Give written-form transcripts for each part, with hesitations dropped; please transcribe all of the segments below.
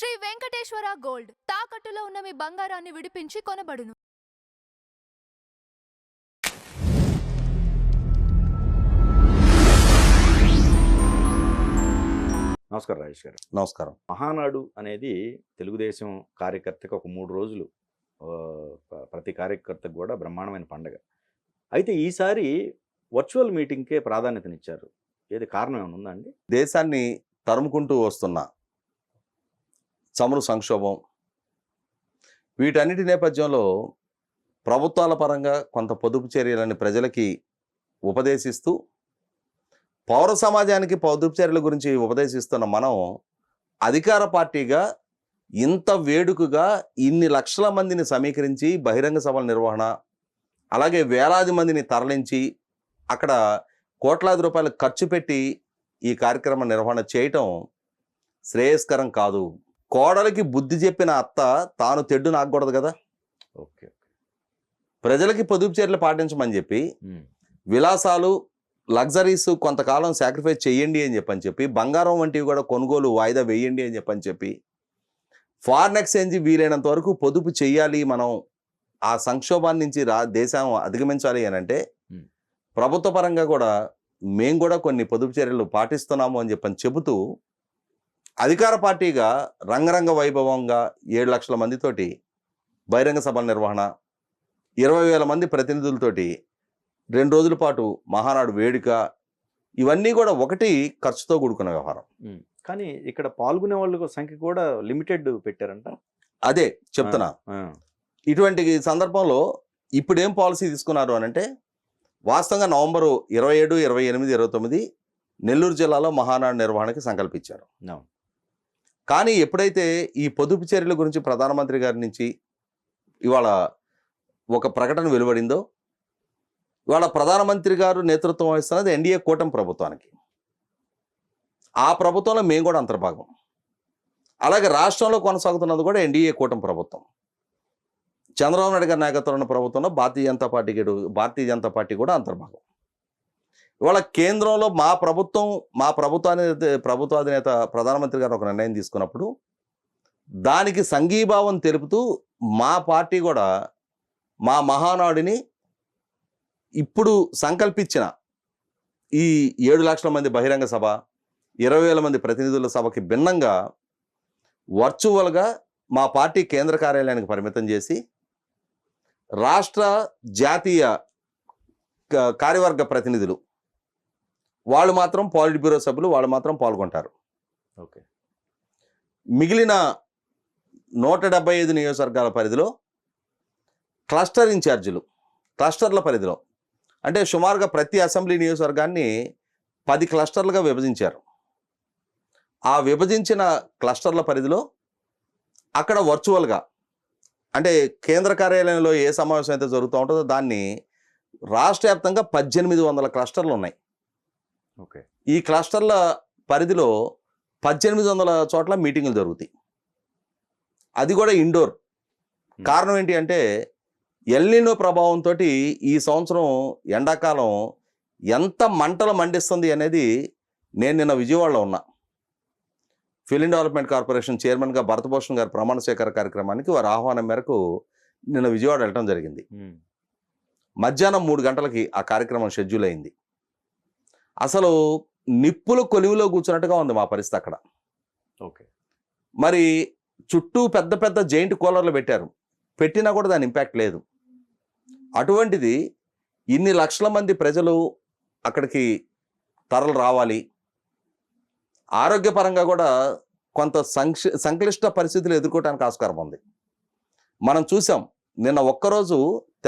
Shri Venkateswara gold తాకట్టులో ఉన్న మీ బంగారాన్ని విడిపించి కొనబడును. నమస్కారం రాజేష్ గారు. నమస్కారం. మహానాడు అనేది తెలుగుదేశం కార్యకర్తకి ఒక 3 రోజులు ప్రతి కార్యకర్తకు కూడా బ్రహ్మాండమైన పండగ. అయితే ఈసారి వర్చువల్ మీటింగ్కే ప్రాధాన్యతనిచ్చారు. ఏది కారణం ఏమైనా ఉందా అండి? దేశాన్ని తరుముకుంటూ వస్తున్న చమురు సంక్షోభం, వీటన్నిటి నేపథ్యంలో ప్రభుత్వాల పరంగా కొంత పొదుపు చర్యలని ప్రజలకి ఉపదేశిస్తూ, పౌర సమాజానికి పొదుపు చర్యల గురించి ఉపదేశిస్తున్న మనం అధికార పార్టీగా ఇంత వేడుకగా ఇన్ని లక్షల మందిని సమీకరించి బహిరంగ సభల నిర్వహణ, అలాగే వేలాది మందిని తరలించి అక్కడ కోట్లాది రూపాయలు ఖర్చు పెట్టి ఈ కార్యక్రమ నిర్వహణ చేయటం శ్రేయస్కరం కాదు. కోడలికి బుద్ధి చెప్పిన అత్త తాను తెడ్డు నాకూడదు కదా. ఓకే. ప్రజలకి పొదుపు చర్యలు పాటించమని చెప్పి, విలాసాలు లగ్జరీస్ కొంతకాలం సాక్రిఫైస్ చేయండి అని చెప్పి, బంగారం వంటివి కూడా కొనుగోలు వాయిదా వేయండి అని చెప్పి, ఫారిన్ ఎక్స్చేంజ్ వీలైనంత వరకు పొదుపు చేయాలి, మనం ఆ సంక్షోభాన్ని నుంచి దేశం అధిగమించాలి అని అంటే ప్రభుత్వ పరంగా కూడా మేము కూడా కొన్ని పొదుపు చర్యలు పాటిస్తున్నాము అని చెబుతూ అధికార పార్టీగా రంగరంగ వైభవంగా 7 లక్షల మందితోటి బహిరంగ సభల నిర్వహణ, 20,000 మంది ప్రతినిధులతోటి 2 రోజుల పాటు మహానాడు వేడుక, ఇవన్నీ కూడా ఒకటి ఖర్చుతో కూడుకున్న వ్యవహారం. కానీ ఇక్కడ పాల్గొనే వాళ్ళ సంఖ్య కూడా లిమిటెడ్ పెట్టారంట. అదే చెప్తున్నా. ఇటువంటి సందర్భంలో ఇప్పుడు ఏం పాలసీ తీసుకున్నారు అని అంటే, వాస్తవంగా నవంబరు 27, 28, 29 నెల్లూరు జిల్లాలో మహానాడు నిర్వహణకి సంకల్పించారు. కానీ ఎప్పుడైతే ఈ పొదుపు చర్యల గురించి ప్రధానమంత్రి గారి నుంచి ఇవాళ ఒక ప్రకటన వెలువడిందో, ఇవాళ ప్రధానమంత్రి గారు నేతృత్వం వహిస్తున్నది ఎన్డీఏ కూటమి ప్రభుత్వానికి. ఆ ప్రభుత్వంలో మేము కూడా అంతర్భాగం. అలాగే రాష్ట్రంలో కొనసాగుతున్నది కూడా ఎన్డీఏ కూటమి ప్రభుత్వం. చంద్రబాబు నాయుడు గారి నాయకత్వంలో ఉన్న ప్రభుత్వంలో భారతీయ జనతా పార్టీ కూడా అంతర్భాగం. ఇవాళ కేంద్రంలో మా ప్రభుత్వాధినేత ప్రధానమంత్రి గారు ఒక నిర్ణయం తీసుకున్నప్పుడు దానికి సంఘీభావం తెలుపుతూ మా పార్టీ కూడా మా మహానాడుని ఇప్పుడు సంకల్పించిన ఈ 7 లక్షల మంది బహిరంగ సభ, 20,000 మంది ప్రతినిధుల సభకి భిన్నంగా వర్చువల్గా మా పార్టీ కేంద్ర కార్యాలయానికి పరిమితం చేసి రాష్ట్ర జాతీయ కార్యవర్గ ప్రతినిధులు వాళ్ళు మాత్రం, పాలిట్ బ్యూరో సభ్యులు వాళ్ళు మాత్రం పాల్గొంటారు. ఓకే. మిగిలిన 175 నియోజకవర్గాల పరిధిలో క్లస్టర్ ఇన్ఛార్జీలు, క్లస్టర్ల పరిధిలో అంటే సుమారుగా ప్రతి అసెంబ్లీ నియోజకవర్గాన్ని 10 క్లస్టర్లుగా విభజించారు. ఆ విభజించిన క్లస్టర్ల పరిధిలో అక్కడ వర్చువల్గా అంటే కేంద్ర కార్యాలయంలో ఏ సమావేశం అయితే జరుగుతూ ఉంటుందో దాన్ని రాష్ట్ర వ్యాప్తంగా 1800 క్లస్టర్లు ఉన్నాయి. ఓకే. ఈ క్లస్టర్ల పరిధిలో 1800 చోట్ల మీటింగులు జరుగుతాయి. అది కూడా ఇండోర్. కారణం ఏంటి అంటే ఎల్నినో ప్రభావంతో ఈ సంవత్సరం ఎండాకాలం ఎంత మంటలు మండిస్తుంది అనేది నేను నిన్న విజయవాడలో ఉన్నా. ఫిలిం డెవలప్మెంట్ కార్పొరేషన్ చైర్మన్గా భరతభూషణ్ గారి ప్రమాణ స్వీకార కార్యక్రమానికి వారి ఆహ్వానం మేరకు నిన్న విజయవాడ వెళ్ళడం జరిగింది. మధ్యాహ్నం 3 గంటలకి ఆ కార్యక్రమం షెడ్యూల్ అయింది. అసలు నిప్పులు కొలివిలో కూర్చున్నట్టుగా ఉంది మా పరిస్థితి అక్కడ. ఓకే. మరి చుట్టూ పెద్ద పెద్ద జైంట్ కూలర్లు పెట్టినా కూడా దాని ఇంపాక్ట్ లేదు. అటువంటిది ఇన్ని లక్షల మంది ప్రజలు అక్కడికి తరలి రావాలి, ఆరోగ్యపరంగా కూడా కొంత సంక్లిష్ట పరిస్థితులు ఎదుర్కోవడానికి ఆస్కారం ఉంది. మనం చూసాం నిన్న ఒక్కరోజు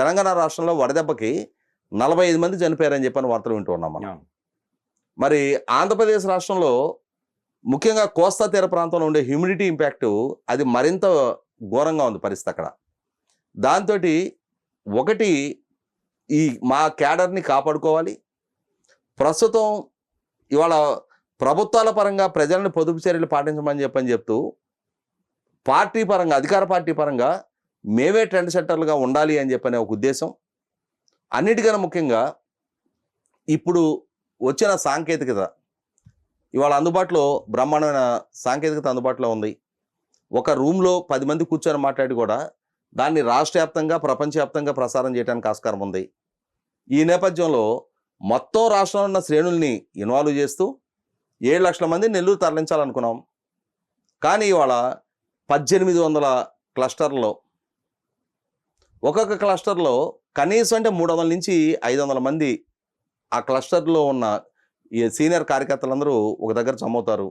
తెలంగాణ రాష్ట్రంలో వడదెబ్బకి 45 మంది చనిపోయారని చెప్పని వార్తలు వింటూ ఉన్నాం మనం. మరి ఆంధ్రప్రదేశ్ రాష్ట్రంలో ముఖ్యంగా కోస్తా తీర ప్రాంతంలో ఉండే హ్యూమిడిటీ ఇంపాక్ట్ అది మరింత ఘోరంగా ఉంది పరిస్థితి అక్కడ. దాంతో ఒకటి ఈ మా క్యాడర్ని కాపాడుకోవాలి. ప్రస్తుతం ఇవాళ ప్రభుత్వాల పరంగా ప్రజలను పొదుపు చర్యలు పాటించమని చెప్తూ పార్టీ పరంగా, అధికార పార్టీ పరంగా మేమే ట్రెండ్ సెట్టర్లుగా ఉండాలి అని చెప్పనే ఒక ఉద్దేశం. అన్నిటికన్నా ముఖ్యంగా ఇప్పుడు వచ్చిన సాంకేతికత, ఇవాళ అందుబాటులో బ్రహ్మాండమైన సాంకేతికత అందుబాటులో ఉంది. ఒక రూమ్లో 10 మంది కూర్చొని మాట్లాడి కూడా దాన్ని రాష్ట్ర వ్యాప్తంగా ప్రపంచవ్యాప్తంగా ప్రసారం చేయడానికి ఆస్కారం ఉంది. ఈ నేపథ్యంలో మొత్తం రాష్ట్రంలో ఉన్న శ్రేణుల్ని ఇన్వాల్వ్ చేస్తూ 7 లక్షల మంది నెల్లూరు తరలించాలనుకున్నాం. కానీ ఇవాళ 1800 క్లస్టర్లో ఒక్కొక్క క్లస్టర్లో కనీసం అంటే 300 నుంచి 500 మంది ఆ క్లస్టర్లో ఉన్న ఈ సీనియర్ కార్యకర్తలందరూ ఒక దగ్గర జమవుతారు.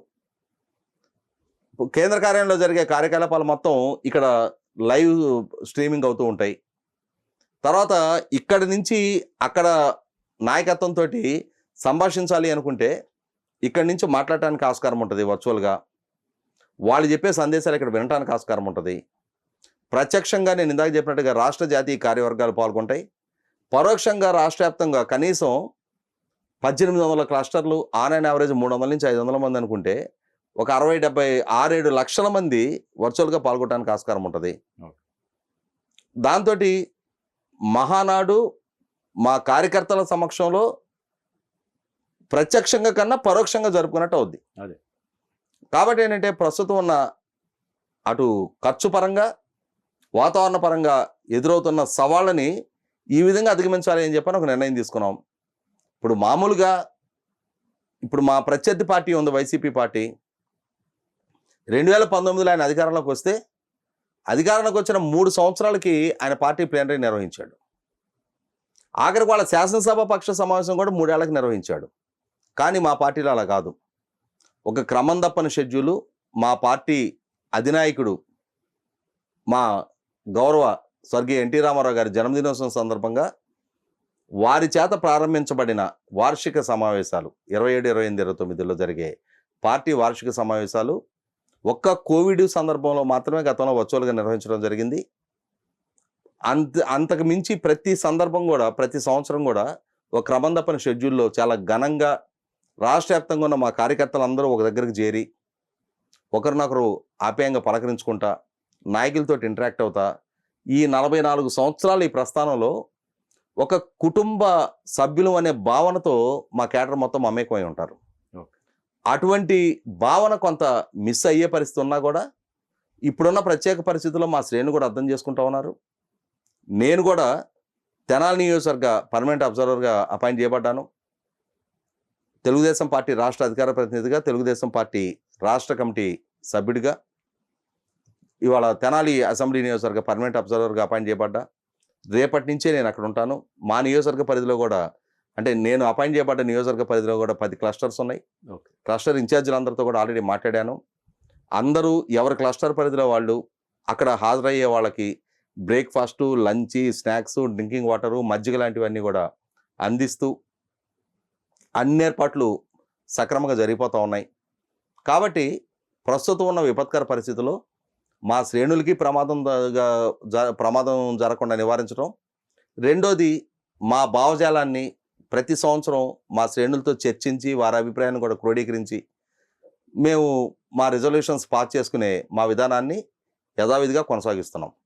కేంద్ర కార్యాలయంలో జరిగే కార్యకలాపాలు మొత్తం ఇక్కడ లైవ్ స్ట్రీమింగ్ అవుతూ ఉంటాయి. తర్వాత ఇక్కడి నుంచి అక్కడ నాయకత్వంతో సంభాషించాలి అనుకుంటే ఇక్కడి నుంచి మాట్లాడటానికి ఆస్కారం ఉంటుంది వర్చువల్గా. వాళ్ళు చెప్పే సందేశాలు ఇక్కడ వినడానికి ఆస్కారం ఉంటుంది. ప్రత్యక్షంగా నేను ఇందాక చెప్పినట్టుగా రాష్ట్ర జాతీయ కార్యవర్గాలు పాల్గొంటాయి. పరోక్షంగా రాష్ట్ర వ్యాప్తంగా కనీసం 1800 క్లస్టర్లు ఆన్ అండ్ యావరేజ్ 300 నుంచి 500 మంది అనుకుంటే ఒక 60-70-6-7 లక్షల మంది వర్చువల్గా పాల్గొనడానికి ఆస్కారం ఉంటుంది. దాంతో మహానాడు మా కార్యకర్తల సమక్షంలో ప్రత్యక్షంగా కన్నా పరోక్షంగా జరుపుకున్నట్టు అవుద్ది. అదే కాబట్టి ఏంటంటే ప్రస్తుతం ఉన్న అటు ఖర్చు పరంగా వాతావరణ పరంగా ఎదురవుతున్న సవాళ్ళని ఈ విధంగా అధిగమించాలి అని చెప్పని ఒక నిర్ణయం తీసుకున్నాం. ఇప్పుడు మామూలుగా ఇప్పుడు మా ప్రత్యర్థి పార్టీ ఉంది వైసీపీ పార్టీ. 2019లో ఆయన అధికారంలోకి వస్తే అధికారంలోకి వచ్చిన 3 సంవత్సరాలకి ఆయన పార్టీ ప్లేనరీ నిర్వహించాడు. ఆఖరికి వాళ్ళ శాసనసభ పక్ష సమావేశం కూడా 3 ఏళ్లకు నిర్వహించాడు. కానీ మా పార్టీలో అలా కాదు. ఒక క్రమం తప్పని షెడ్యూలు. మా పార్టీ అధినాయకుడు మా గౌరవ స్వర్గీయ ఎన్టీ రామారావు గారి జన్మదినోత్సవం సందర్భంగా వారి చేత ప్రారంభించబడిన వార్షిక సమావేశాలు 27, 28, 29లో జరిగే పార్టీ వార్షిక సమావేశాలు ఒక్క కోవిడ్ సందర్భంలో మాత్రమే గతంలో వర్చువల్గా నిర్వహించడం జరిగింది. అంతకు మించి ప్రతి సందర్భం కూడా ప్రతి సంవత్సరం కూడా ఒక క్రమం తప్పని షెడ్యూల్లో చాలా ఘనంగా రాష్ట్ర వ్యాప్తంగా ఉన్న మా కార్యకర్తలందరూ ఒక దగ్గరికి చేరి ఒకరినొకరు ఆప్యాయంగా పలకరించుకుంటా నాయకులతో ఇంటరాక్ట్ అవుతా ఈ 44 సంవత్సరాల ఈ ప్రస్థానంలో ఒక కుటుంబ సభ్యులు అనే భావనతో మా కేడర్ మొత్తం మమేకమై ఉంటారు. అటువంటి భావన కొంత మిస్ అయ్యే పరిస్థితి ఉన్నా కూడా ఇప్పుడున్న ప్రత్యేక పరిస్థితుల్లో మా శ్రేణులు కూడా అర్థం చేసుకుంటూ ఉన్నారు. నేను కూడా తెనాలి నియోజకవర్గ పర్మనెంట్ అబ్జర్వర్గా అపాయింట్ చేయబడ్డాను. తెలుగుదేశం పార్టీ రాష్ట్ర అధికార ప్రతినిధిగా, తెలుగుదేశం పార్టీ రాష్ట్ర కమిటీ సభ్యుడిగా ఇవాళ తెనాలి అసెంబ్లీ నియోజకవర్గ పర్మనెంట్ అబ్జర్వర్గా అపాయింట్ చేయబడ్డా. రేపటి నుంచే నేను అక్కడ ఉంటాను. మా నియోజకవర్గ పరిధిలో కూడా అంటే నేను అపాయింట్ చేయబడ్డ నియోజకవర్గ పరిధిలో కూడా 10 క్లస్టర్స్ ఉన్నాయి. క్లస్టర్ ఇన్ఛార్జీలందరితో కూడా ఆల్రెడీ మాట్లాడాను. అందరూ ఎవరి క్లస్టర్ పరిధిలో వాళ్ళు అక్కడ హాజరయ్యే వాళ్ళకి breakfast, lunch, snacks, drinking water, మజ్జిగ లాంటివన్నీ కూడా అందిస్తూ అన్ని ఏర్పాట్లు సక్రమంగా జరిగిపోతూ ఉన్నాయి. కాబట్టి ప్రస్తుతం ఉన్న విపత్కర పరిస్థితుల్లో మా శ్రేణులకి ప్రమాదం జరగకుండా నివారించడం, రెండోది మా భావజాలాన్ని ప్రతి సంవత్సరం మా శ్రేణులతో చర్చించి వారి అభిప్రాయాన్ని కూడా క్రోడీకరించి మేము మా రిజల్యూషన్స్ పాస్ చేసుకునే మా విధానాన్ని యథావిధిగా కొనసాగిస్తున్నాం.